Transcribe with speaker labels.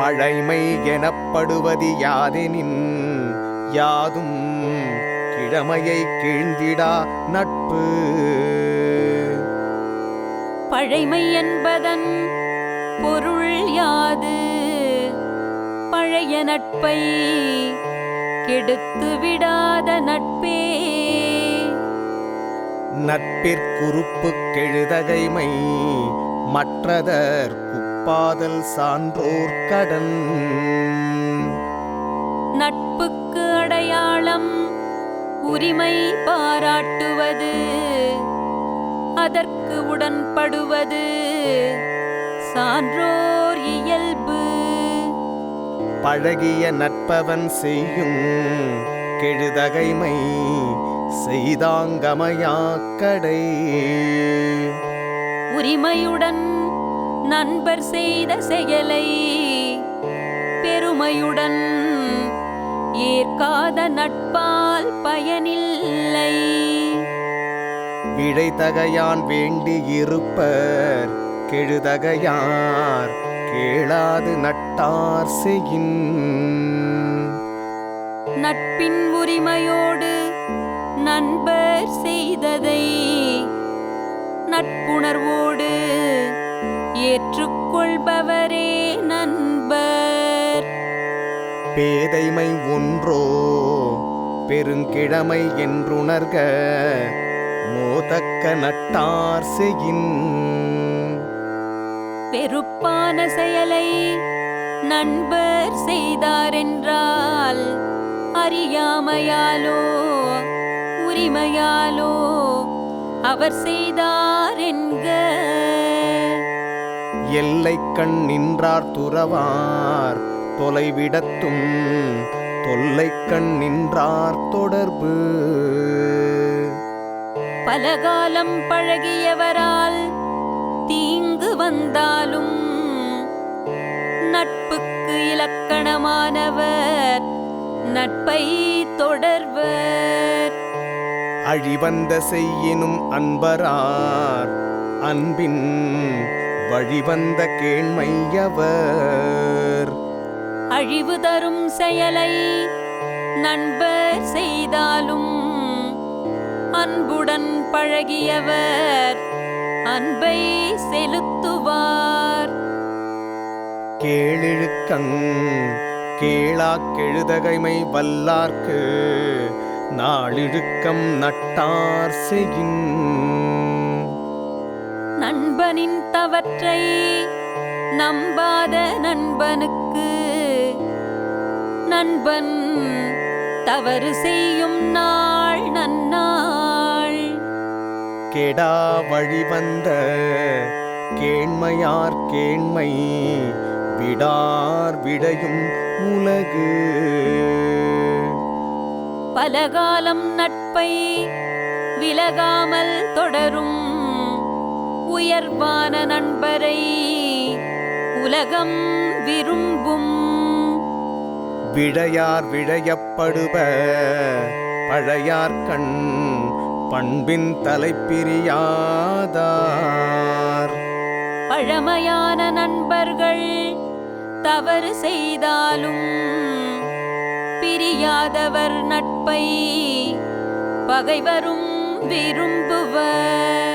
Speaker 1: பழைமை எனப்படுவது யாதெனின் யாதும் கிழமையை கீழ்ந்திடா நட்பு.
Speaker 2: பழைமை என்பதன் பொருள் யாது? பழைய நட்பை கெடுத்து விடாத நட்பே.
Speaker 1: நட்பிற்குறுப்பு கெழுதகைமை மற்றதற் குப்பாதல் சான்றோர் கடன்.
Speaker 2: நட்புக்கு அடையாளம் உரிமை பாராட்டுவது, அதற்கு உடன்படுவது சான்றோர் இயல்பு.
Speaker 1: பழகிய நட்பவன் செய்யும் கெழுதகைமை செய்தாங்கமையாக்கடை.
Speaker 2: உரிமையுடன் நண்பர் செய்த செயலை பெருமையுடன் ஏற்காத நட்பால் பயனில்லை.
Speaker 1: விடைதகையான் வேண்டி இருப்பர் கெழுதகையார் கேளாது நட்டார் செய்யின்.
Speaker 2: நட்பின் உரிமையோடு நண்பர் செய்ததை நட்புணர்வோடு ஏற்றுக்கொள்பவரே நண்பர்.
Speaker 1: பேதைமை ஒன்றோ பெருங்கிழமை என்றுணர்க மோதக்க நட்டார் செய்யின்.
Speaker 2: வெறுப்பான செயலை நண்பர் செய்தாரென்றால் அறியாமையாலோ உரிமையாலோ அவர் செய்தார் என்க.
Speaker 1: எல்லை கண் நின்றார் துறவார் தொலைவிடத்தும் தொல்லை கண் நின்றார் தொடர்பு.
Speaker 2: பலகாலம் பழகியவரால் தீங்கு வந்தாலும் நட்புக்கு இலக்கணமானவர் நட்பை தொடர்வர்.
Speaker 1: அழிவந்த செய்யினும் அன்பரார் அன்பின் வழிவந்த கேண்மையவர்.
Speaker 2: அழிவு தரும் செயலை நண்பர் செய்தாலும் அன்புடன் பழகியவர் அன்பை செலுத்துவார்.
Speaker 1: கேளிழுக்கங் கேளாக் கெழுதகைமை வல்லார்க்கு நாளிழுக்கம் நட்டார் செய்யின்.
Speaker 2: நண்பனின் தவற்றை நம்பாத நண்பனுக்கு நண்பன் தவறு செய்யும் நாள் நன்னாள்.
Speaker 1: கெடா வழிவந்த கேண்மையார் கேண்மை விடார் விடையும் உலகு.
Speaker 2: பலகாலம் நட்பை விலகாமல் தொடரும் உயர்வான நண்பரை உலகம் விரும்பும்.
Speaker 1: விழையார் விழையப்படுப பழையார்கண் பண்பின் தலைப்பிரியாதார்.
Speaker 2: பழமையான நண்பர்கள் தவறு செய்தாலும் பிரியாதவர் நட்பை பகைவரும் விரும்புவர்.